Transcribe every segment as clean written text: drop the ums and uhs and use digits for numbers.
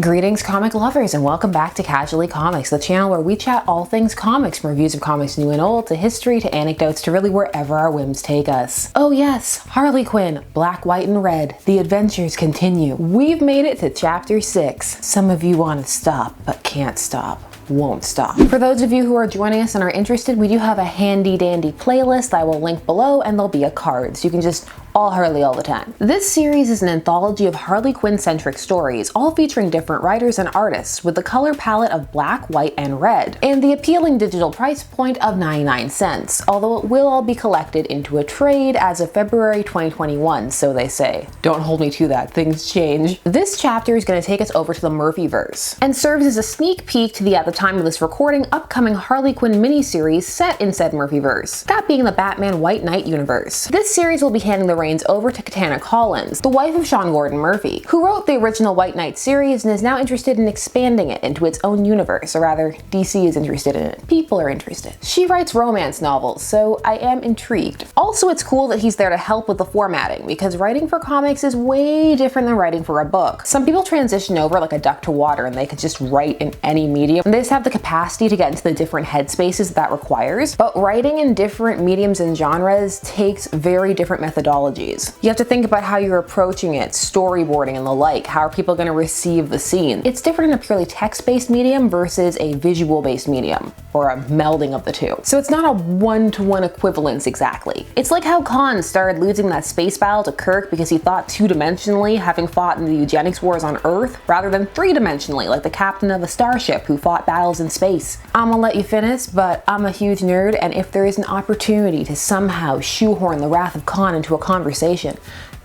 Greetings comic lovers and welcome back to Casually Comics, the channel where we chat all things comics, from reviews of comics new and old, to history, to anecdotes, to really wherever our whims take us. Oh yes, Harley Quinn, Black, White, and Red. The adventures continue. We've made it to chapter 6. Some of you want to stop, but can't stop. Won't stop. For those of you who are joining us and are interested, we do have a handy dandy playlist I will link below, and there'll be a card so you can just all Harley all the time. This series is an anthology of Harley Quinn-centric stories, all featuring different writers and artists, with the color palette of black, white, and red, and the appealing digital price point of 99 cents, although it will all be collected into a trade as of February 2021, so they say. Don't hold me to that, things change. This chapter is going to take us over to the Murphyverse, and serves as a sneak peek to the, at the time of this recording, upcoming Harley Quinn miniseries set in said Murphyverse, that being the Batman White Knight universe. This series will be handing the reins over to Katana Collins, the wife of Sean Gordon Murphy, who wrote the original White Knight series and is now interested in expanding it into its own universe, or rather, DC is interested in it. People are interested. She writes romance novels, so I am intrigued. Also, it's cool that he's there to help with the formatting, because writing for comics is way different than writing for a book. Some people transition over like a duck to water and they could just write in any medium, and they just have the capacity to get into the different headspaces that requires, but writing in different mediums and genres takes very different methodologies. You have to think about how you're approaching it, storyboarding and the like. How are people going to receive the scene? It's different in a purely text-based medium versus a visual-based medium, or a melding of the two. So it's not a one-to-one equivalence exactly. It's like how Khan started losing that space battle to Kirk because he thought two-dimensionally, having fought in the eugenics wars on Earth, rather than three-dimensionally, like the captain of a starship who fought battles in space. I'm gonna let you finish, but I'm a huge nerd, and if there is an opportunity to somehow shoehorn the Wrath of Khan into a conversation,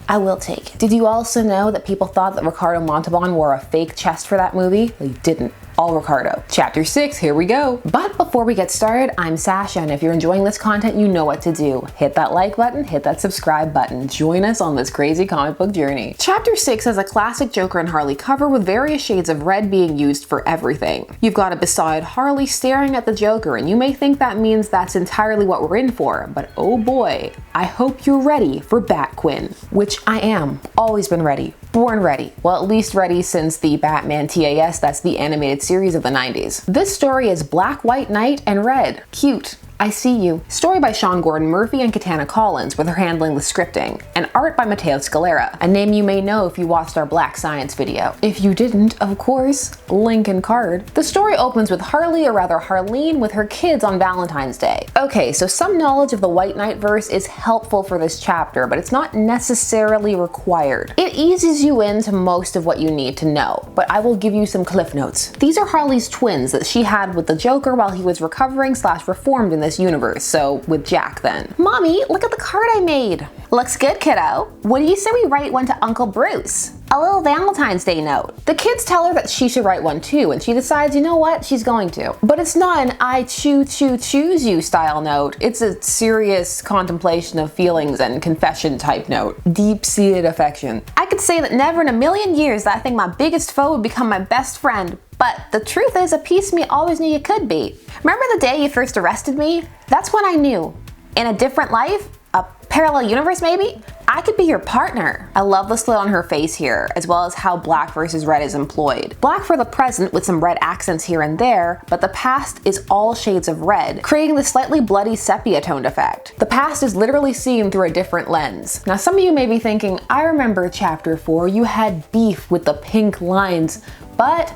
I will take it. Did you also know that people thought that Ricardo Montalban wore a fake chest for that movie? Well, he didn't. All Ricardo. Chapter 6, here we go. But before we get started, I'm Sasha, and if you're enjoying this content, you know what to do. Hit that like button, hit that subscribe button. Join us on this crazy comic book journey. Chapter 6 has a classic Joker and Harley cover with various shades of red being used for everything. You've got a beside Harley staring at the Joker, and you may think that means that's entirely what we're in for, but oh boy, I hope you're ready for Bat Quinn. Which I am. Always been ready. Born ready. Well, at least ready since the Batman TAS, that's the animated series of the 90s. This story is Black, White, Knight, and Red. Cute. I see you. Story by Sean Gordon Murphy and Katana Collins, with her handling the scripting, and art by Matteo Scalera, a name you may know if you watched our Black Science video. If you didn't, of course, link and card. The story opens with Harley, or rather Harleen, with her kids on Valentine's Day. Okay, so some knowledge of the White Knight verse is helpful for this chapter, but it's not necessarily required. It eases you into most of what you need to know, but I will give you some cliff notes. These are Harley's twins that she had with the Joker while he was recovering / reformed in this universe, so with Jack then. Mommy, look at the card I made. Looks good, kiddo. What do you say we write one to Uncle Bruce? A little Valentine's Day note. The kids tell her that she should write one too, and she decides, you know what, she's going to. But it's not an I choose you style note. It's a serious contemplation of feelings and confession type note. Deep-seated affection. I could say that never in a million years that I think my biggest foe would become my best friend. But the truth is, a piece of me always knew you could be. Remember the day you first arrested me? That's when I knew. In a different life, a parallel universe maybe, I could be your partner. I love the slit on her face here, as well as how black versus red is employed. Black for the present with some red accents here and there, but the past is all shades of red, creating the slightly bloody sepia toned effect. The past is literally seen through a different lens. Now some of you may be thinking, I remember chapter 4, you had beef with the pink lines, but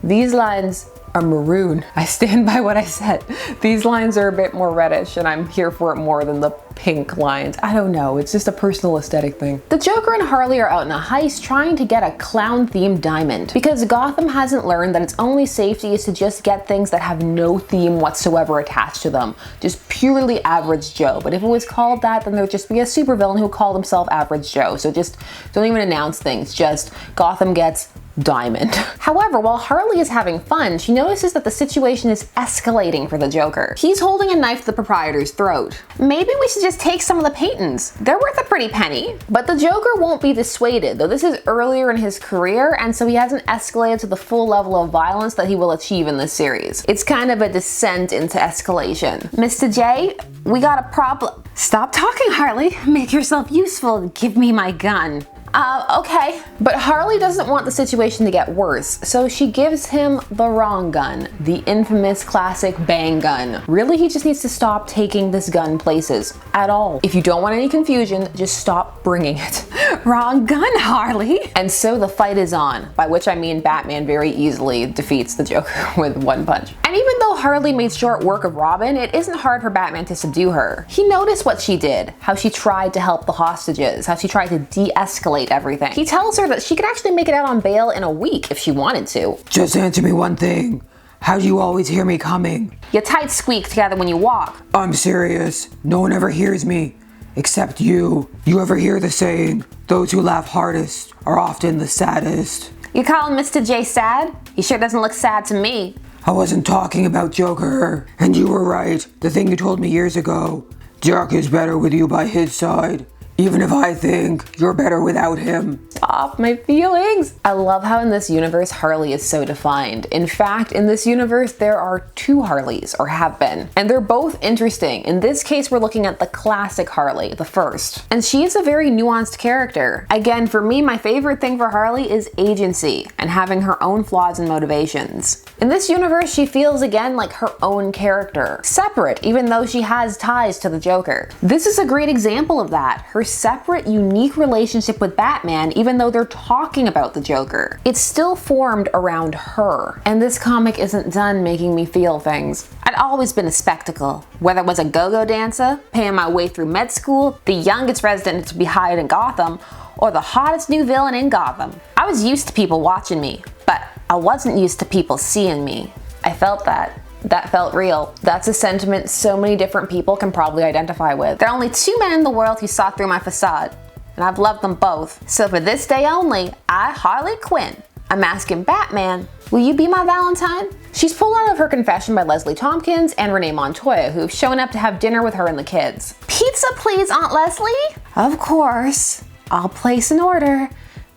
these lines are maroon. I stand by what I said. These lines are a bit more reddish, and I'm here for it more than the pink lines. I don't know, it's just a personal aesthetic thing. The Joker and Harley are out in a heist trying to get a clown-themed diamond, because Gotham hasn't learned that its only safety is to just get things that have no theme whatsoever attached to them. Just purely Average Joe. But if it was called that, then there'd just be a supervillain who called himself Average Joe. So just don't even announce things, just Gotham gets diamond. However, while Harley is having fun, she notices that the situation is escalating for the Joker. He's holding a knife to the proprietor's throat. Maybe we should just take some of the paintings. They're worth a pretty penny. But the Joker won't be dissuaded, though this is earlier in his career, and so he hasn't escalated to the full level of violence that he will achieve in this series. It's kind of a descent into escalation. Mr. J, we got a problem. Stop talking, Harley. Make yourself useful and give me my gun. Okay. But Harley doesn't want the situation to get worse, so she gives him the wrong gun, the infamous classic bang gun. Really, he just needs to stop taking this gun places at all. If you don't want any confusion, just stop bringing it. Wrong gun, Harley. And so the fight is on, by which I mean Batman very easily defeats the Joker with one punch. And even though Harley made short work of Robin, it isn't hard for Batman to subdue her. He noticed what she did, how she tried to help the hostages, how she tried to de-escalate everything. He tells her that she could actually make it out on bail in a week if she wanted to. Just answer me one thing. How do you always hear me coming? You tight squeak together when you walk. I'm serious. No one ever hears me. Except you. You ever hear the saying, those who laugh hardest are often the saddest? You calling Mr. J sad? He sure doesn't look sad to me. I wasn't talking about Joker. And you were right. The thing you told me years ago. Jock is better with you by his side. Even if I think you're better without him. Stop my feelings. I love how in this universe Harley is so defined. In fact, in this universe there are two Harleys, or have been, and they're both interesting. In this case we're looking at the classic Harley, the first. And she's a very nuanced character. Again, for me, my favorite thing for Harley is agency and having her own flaws and motivations. In this universe she feels again like her own character, separate even though she has ties to the Joker. This is a great example of that. Her separate, unique relationship with Batman, even though they're talking about the Joker. It's still formed around her. And this comic isn't done making me feel things. I'd always been a spectacle. Whether it was a go-go dancer, paying my way through med school, the youngest resident to be hired in Gotham, or the hottest new villain in Gotham. I was used to people watching me, but I wasn't used to people seeing me. I felt that. That felt real. That's a sentiment so many different people can probably identify with. There are only two men in the world who saw through my facade, and I've loved them both. So for this day only, I, Harley Quinn, I'm asking Batman, will you be my Valentine? She's pulled out of her confession by Leslie Tompkins and Renee Montoya, who've shown up to have dinner with her and the kids. Pizza please, Aunt Leslie? Of course. I'll place an order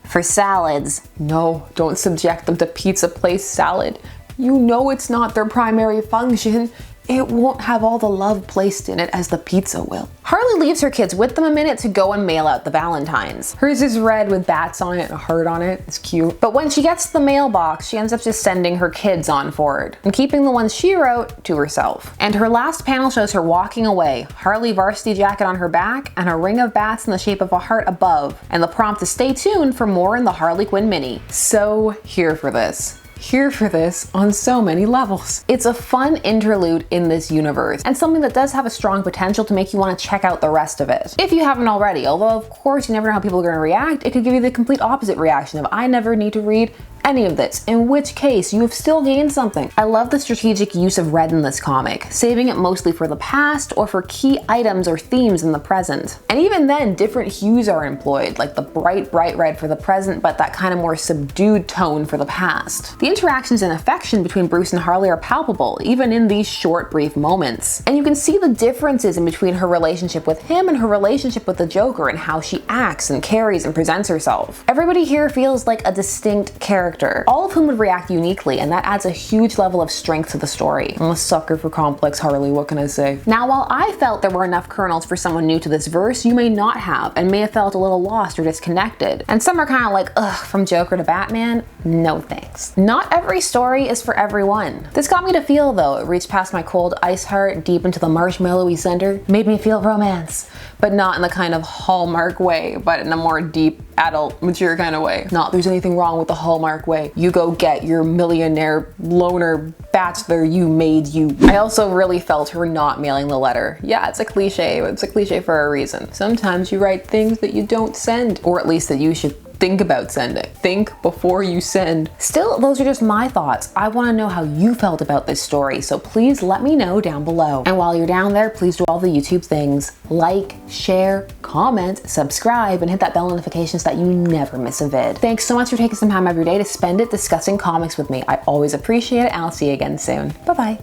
for salads. No, don't subject them to pizza place salad. You know it's not their primary function. It won't have all the love placed in it as the pizza will. Harley leaves her kids with them a minute to go and mail out the Valentines. Hers is red with bats on it and a heart on it. It's cute. But when she gets to the mailbox, she ends up just sending her kids on forward and keeping the ones she wrote to herself. And her last panel shows her walking away, Harley varsity jacket on her back and a ring of bats in the shape of a heart above. And the prompt to stay tuned for more in the Harley Quinn mini. So here for this. Here for this on so many levels. It's a fun interlude in this universe and something that does have a strong potential to make you want to check out the rest of it. If you haven't already, although of course you never know how people are going to react, it could give you the complete opposite reaction of I never need to read any of this, in which case you have still gained something. I love the strategic use of red in this comic, saving it mostly for the past or for key items or themes in the present. And even then, different hues are employed, like the bright red for the present, but that kind of more subdued tone for the past. The interactions and affection between Bruce and Harley are palpable, even in these short, brief moments. And you can see the differences in between her relationship with him and her relationship with the Joker and how she acts and carries and presents herself. Everybody here feels like a distinct character, all of whom would react uniquely, and that adds a huge level of strength to the story. I'm a sucker for complex Harley, what can I say? Now, while I felt there were enough kernels for someone new to this verse, you may not have, and may have felt a little lost or disconnected. And some are kind of like, ugh, from Joker to Batman? No thanks. Not every story is for everyone. This got me to feel, though. It reached past my cold ice heart, deep into the marshmallowy center, made me feel romance, but not in the kind of Hallmark way, but in a more deep, adult, mature kind of way. Not there's anything wrong with the Hallmark way. You go get your millionaire loner bachelor, you made you. I also really felt her not mailing the letter. Yeah, it's a cliche, but it's a cliche for a reason. Sometimes you write things that you don't send, or at least that you should think about sending. Think before you send. Still, those are just my thoughts. I want to know how you felt about this story, so please let me know down below. And while you're down there, please do all the YouTube things. Like, share, comment, subscribe, and hit that bell notification so that you never miss a vid. Thanks so much for taking some time every day to spend it discussing comics with me. I always appreciate it, and I'll see you again soon. Bye-bye.